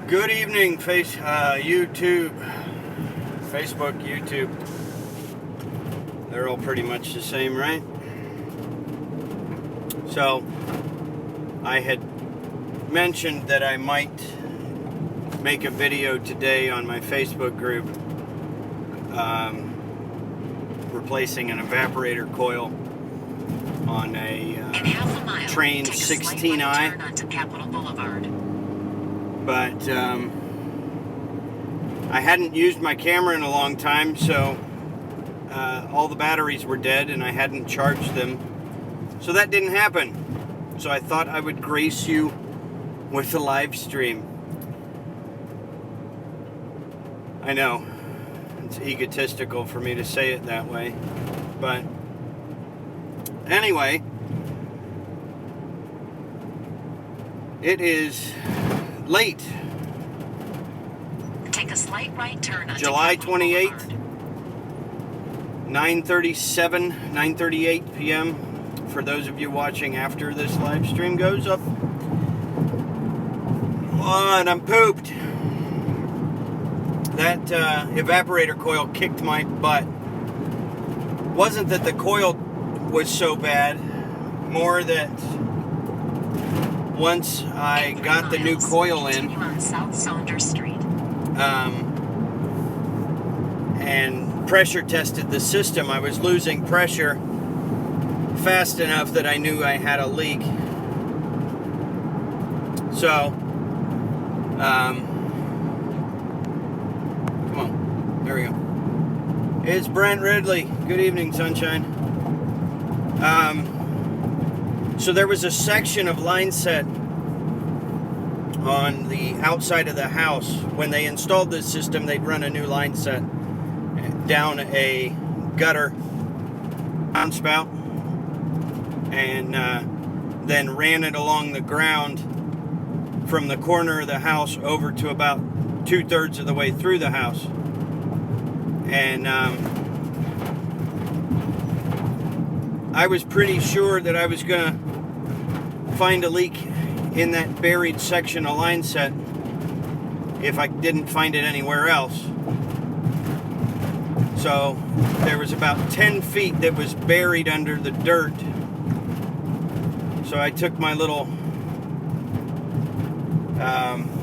Good evening, YouTube, Facebook, YouTube. They're all pretty much the same, right? So, I had mentioned that I might make a video today on my Facebook group replacing an evaporator coil on a Train 16i. But I hadn't used my camera in a long time, so all the batteries were dead and I hadn't charged them. So that didn't happen. So I thought I would grace you with a live stream. I know, it's egotistical for me to say it that way. But anyway, it is late. Take a slight right turn on July 28th, 9:38 p.m. for those of you watching after this live stream goes up. Oh, and I'm pooped. That evaporator coil kicked my butt. Wasn't that the coil was so bad, more that once I got the new coil in, and pressure tested the system, I was losing pressure fast enough that I knew I had a leak. So, come on, there we go. It's Brent Ridley. Good evening, sunshine. So there was a section of line set on the outside of the house. When they installed this system, they'd run a new line set down a gutter downspout and then ran it along the ground from the corner of the house over to about 2/3 of the way through the house. And I was pretty sure that I was gonna find a leak in that buried section of line set if I didn't find it anywhere else. So there was about 10 feet that was buried under the dirt. So I took my little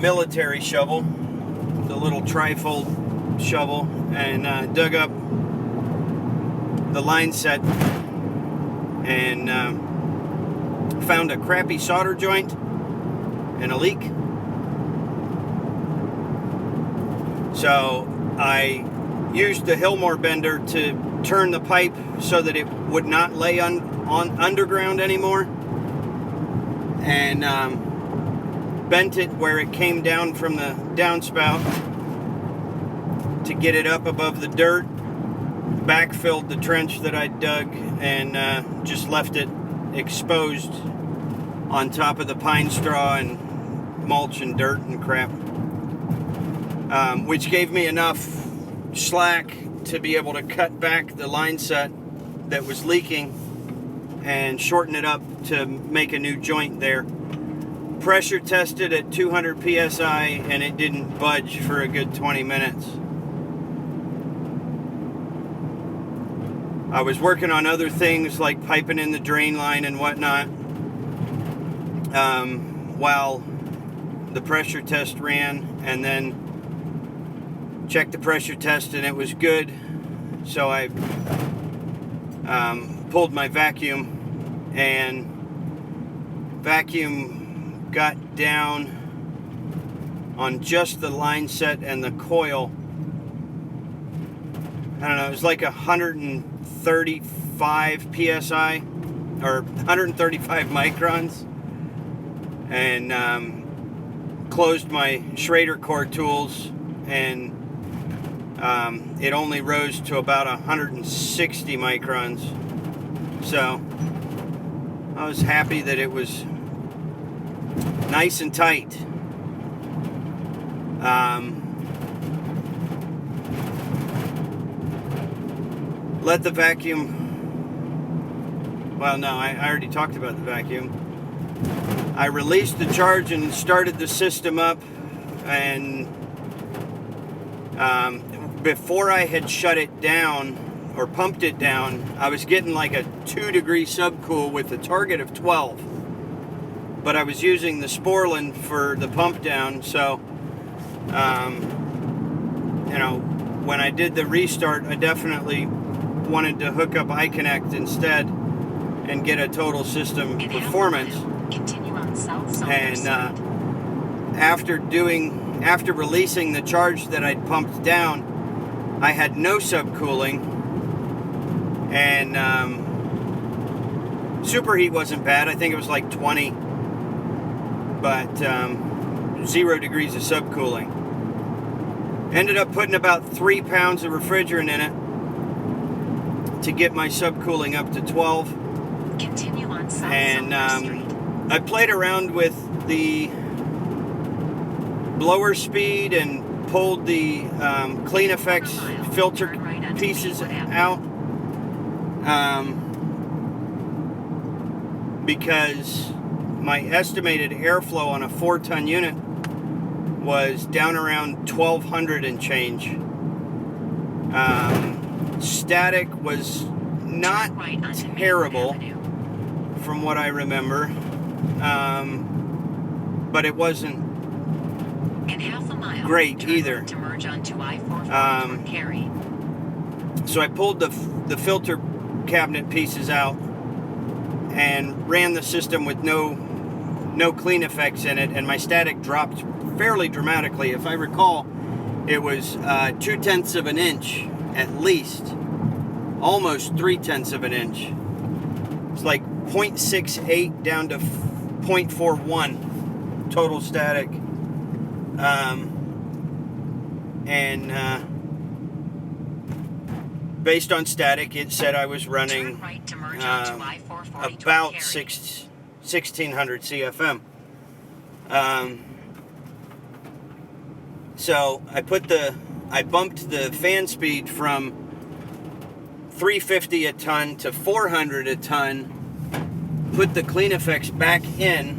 military shovel, the little trifold shovel, and dug up the line set and found a crappy solder joint and a leak. So I used the Hillmore bender to turn the pipe so that it would not lay on underground anymore, and bent it where it came down from the downspout to get it up above the dirt, backfilled the trench that I dug, and just left it exposed on top of the pine straw and mulch and dirt and crap, which gave me enough slack to be able to cut back the line set that was leaking and shorten it up to make a new joint there. Pressure tested at 200 psi and it didn't budge for a good 20 minutes. I was working on other things like piping in the drain line and whatnot while the pressure test ran, and then checked the pressure test and it was good. So I pulled my vacuum, and vacuum got down on just the line set and the coil. I don't know, it was like 135 psi or 135 microns, and closed my Schrader core tools, and it only rose to about 160 microns. So I was happy that it was nice and tight. Let the vacuum, well, no, I already talked about the vacuum. I released the charge and started the system up and before I had shut it down or pumped it down, I was getting like a 2-degree subcool with a target of 12. But I was using the Sporlan for the pump down, so when I did the restart, I definitely wanted to hook up iConnect instead and get a total system performance. And after releasing the charge that I'd pumped down, I had no subcooling, and superheat wasn't bad. I think it was like 20, but 0 degrees of subcooling. Ended up putting about 3 pounds of refrigerant in it to get my subcooling up to 12. Continue on South And Street. I played around with the blower speed and pulled the Clean Effects filter pieces out because my estimated airflow on a 4-ton unit was down around 1,200 and change. Static was not terrible from what I remember, but it wasn't great either. So I pulled the filter cabinet pieces out and ran the system with no Clean Effects in it, and my static dropped fairly dramatically. If I recall, it was 0.2 of an inch at least, almost 0.3 of an inch. It's like 0.68 down to 0.41 total static. Based on static, it said I was running about 1600 CFM. So I bumped the fan speed from 350 a ton to 400 a ton, put the Clean Effects back in,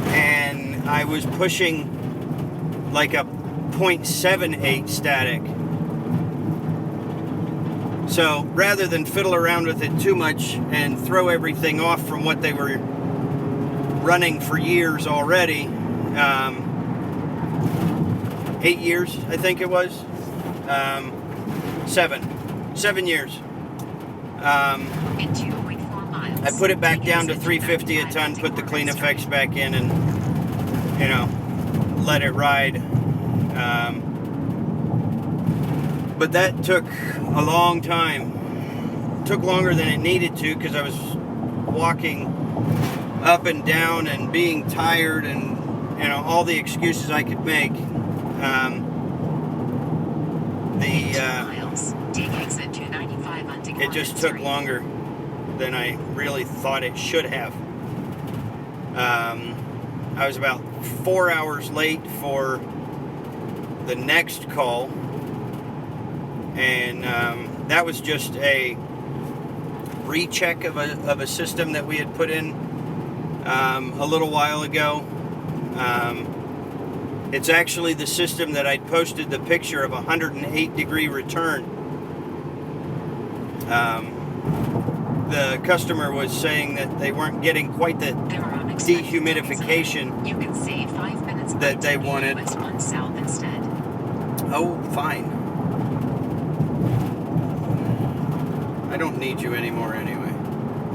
and I was pushing like a 0.78 static. So rather than fiddle around with it too much and throw everything off from what they were running for years already, 8 years, I think it was, 7 years. I put it back down to 350 a ton, put the Clean Effects back in, and let it ride. But that took a long time. It took longer than it needed to because I was walking up and down and being tired and all the excuses I could make. It just took longer than I really thought it should have. I was about 4 hours late for the next call, and that was just a recheck of a system that we had put in a little while ago. It's actually the system that I'd posted the picture of 108 degree return. The customer was saying that they weren't getting quite the dehumidification that they wanted. Oh, fine. I don't need you anymore anyway.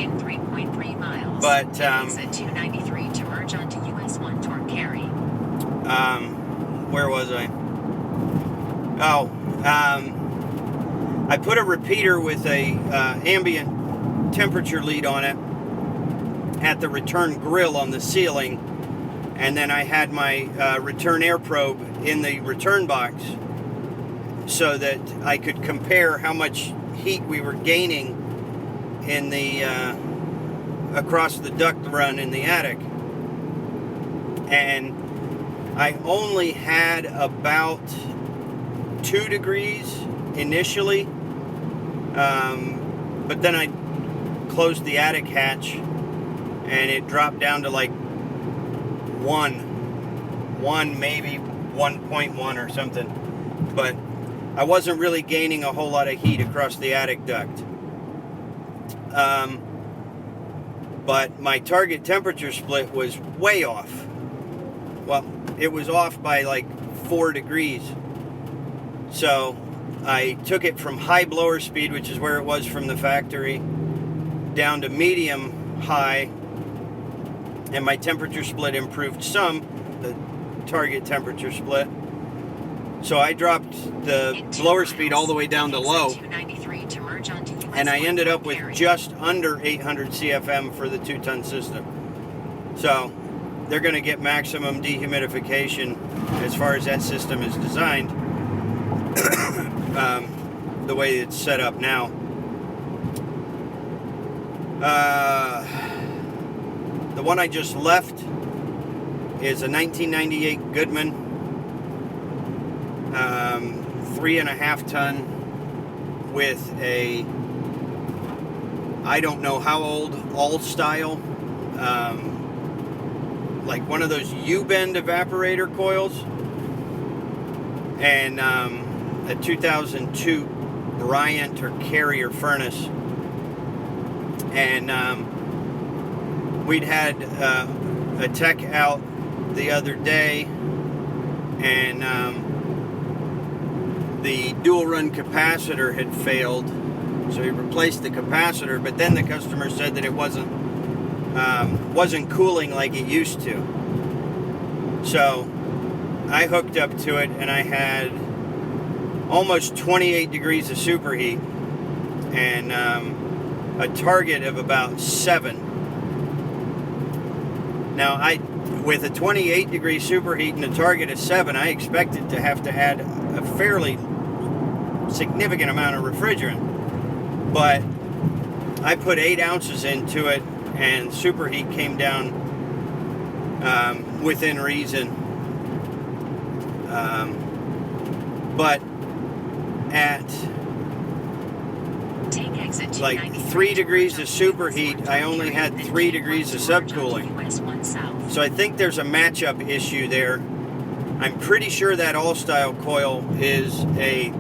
In 3.3 miles, but exit 293 to merge onto US 1 toward Cary. Where was I? I put a repeater with a ambient temperature lead on it at the return grill on the ceiling, and then I had my return air probe in the return box so that I could compare how much heat we were gaining in the across the duct run in the attic. And I only had about 2 degrees initially, but then I closed the attic hatch and it dropped down to like 1 1, maybe 1.1 or something. But I wasn't really gaining a whole lot of heat across the attic duct. But my target temperature split was way off. Well, it was off by like 4 degrees. So I took it from high blower speed, which is where it was from the factory, down to medium high, and my temperature split improved some, the target temperature split. So I dropped the blower speed all the way down to low, and I ended up with just under 800 CFM for the 2-ton system. So they're going to get maximum dehumidification as far as that system is designed, the way it's set up now. The one I just left is a 1998 Goodman, 3.5 ton with a, I don't know how old, all style, like one of those U-bend evaporator coils, and a 2002 Bryant or Carrier furnace. And we'd had a tech out the other day, and the dual run capacitor had failed, so he replaced the capacitor, but then the customer said that it wasn't cooling like it used to. So I hooked up to it, and I had almost 28 degrees of superheat and a target of about 7. Now, with a 28 degree superheat and a target of 7, I expected to have to add a fairly significant amount of refrigerant. But I put 8 ounces into it, and superheat came down within reason. But at like 3 degrees of superheat, I only had 3 degrees of subcooling. So I think there's a matchup issue there. I'm pretty sure that all-style coil is a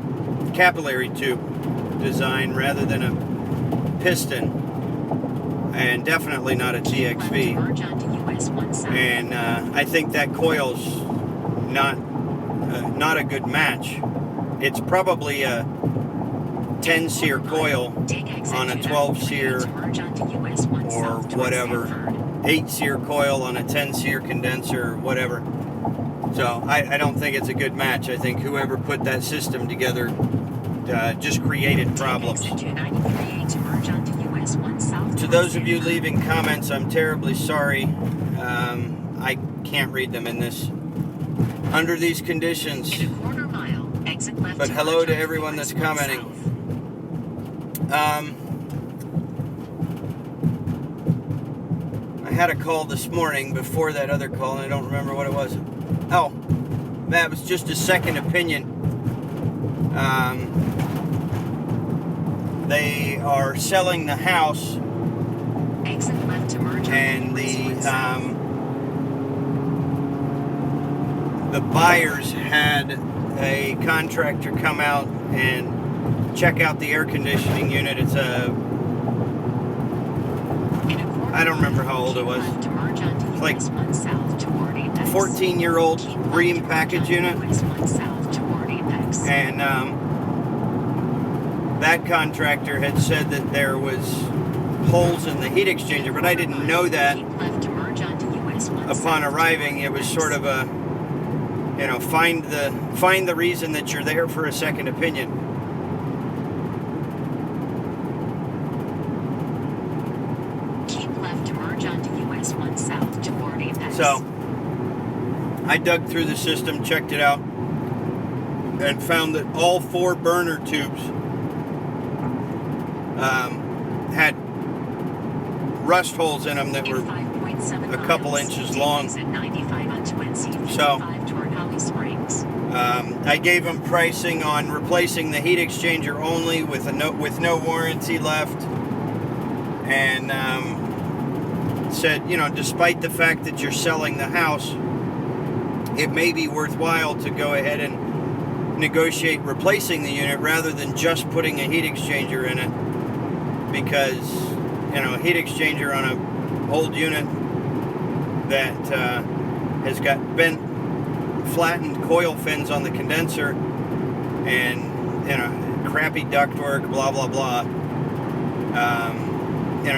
capillary tube design rather than a piston, and definitely not a TXV. And I think that coil's not a good match. It's probably a 10-sear coil on a 12-sear or whatever, 8-sear coil on a 10-sear condenser or whatever. So I don't think it's a good match. I think whoever put that system together just created problems. To those of you leaving comments, I'm terribly sorry. I can't read them in this under these conditions. But hello to everyone that's commenting. I had a call this morning before that other call, and I don't remember what it was. Oh, that was just a second opinion. They are selling the house, and the buyers had a contractor come out and check out the air conditioning unit. It's I don't remember how old it was. It's like 14-year-old Bream package unit. And that contractor had said that there was holes in the heat exchanger, but I didn't know that upon arriving. It was sort of a, find the reason that you're there for a second opinion. So I dug through the system, checked it out, and found that all 4 burner tubes had rust holes in them that were a couple inches long. So I gave them pricing on replacing the heat exchanger only with no warranty left, and said, despite the fact that you're selling the house, it may be worthwhile to go ahead and negotiate replacing the unit rather than just putting a heat exchanger in it, because a heat exchanger on an old unit that has got bent, flattened coil fins on the condenser and crappy ductwork, blah blah blah,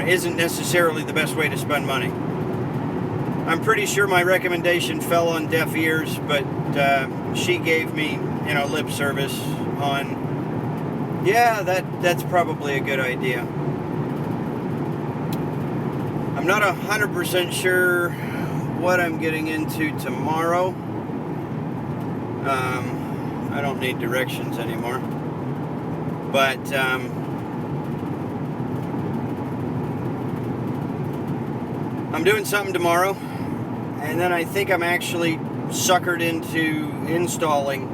isn't necessarily the best way to spend money. I'm pretty sure my recommendation fell on deaf ears, but she gave me lip service on, yeah, that's probably a good idea. I'm not 100% sure what I'm getting into tomorrow. I don't need directions anymore. But I'm doing something tomorrow, and then I think I'm actually suckered into installing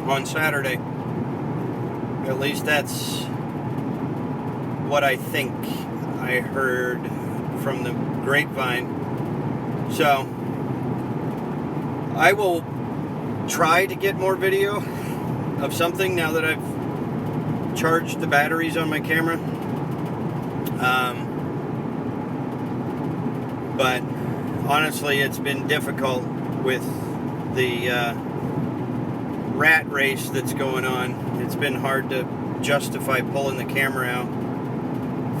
on Saturday. At least that's what I think I heard from the grapevine. So I will try to get more video of something now that I've charged the batteries on my camera. But honestly, it's been difficult with the rat race that's going on. It's been hard to justify pulling the camera out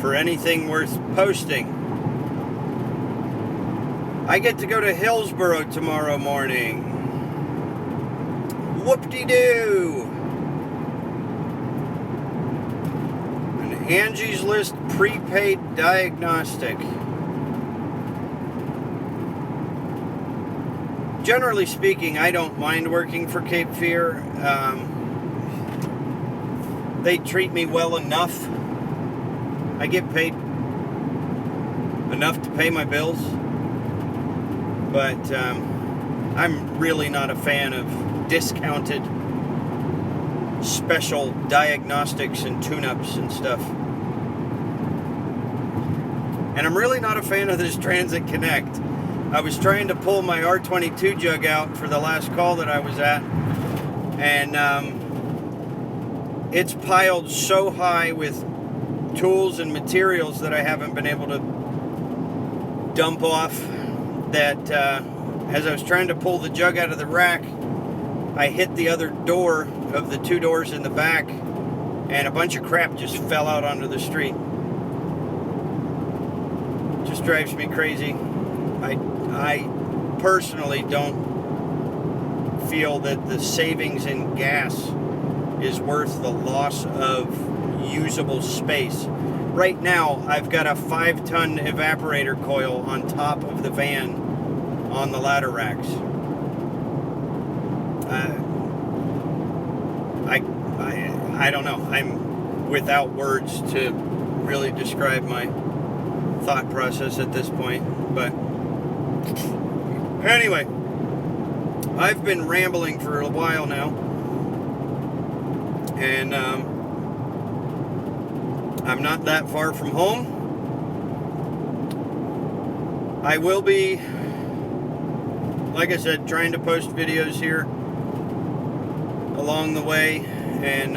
for anything worth posting. I get to go to Hillsboro tomorrow morning. Whoop-de-doo! An Angie's List prepaid diagnostic. Generally speaking, I don't mind working for Cape Fear. They treat me well enough. I get paid enough to pay my bills. But I'm really not a fan of discounted special diagnostics and tune-ups and stuff. And I'm really not a fan of this Transit Connect. I was trying to pull my R22 jug out for the last call that I was at, and it's piled so high with tools and materials that I haven't been able to dump off, that as I was trying to pull the jug out of the rack, I hit the other door of the two doors in the back, and a bunch of crap just fell out onto the street. Just drives me crazy. I personally don't feel that the savings in gas is worth the loss of usable space. Right now, I've got a 5-ton evaporator coil on top of the van on the ladder racks. I don't know. I'm without words to really describe my thought process at this point. But anyway, I've been rambling for a while now, and I'm not that far from home. I will be, like I said, trying to post videos here along the way, and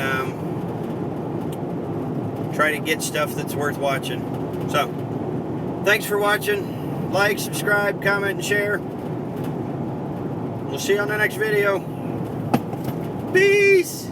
try to get stuff that's worth watching. So, thanks for watching. Like, subscribe, comment, and share. We'll see you on the next video. Peace!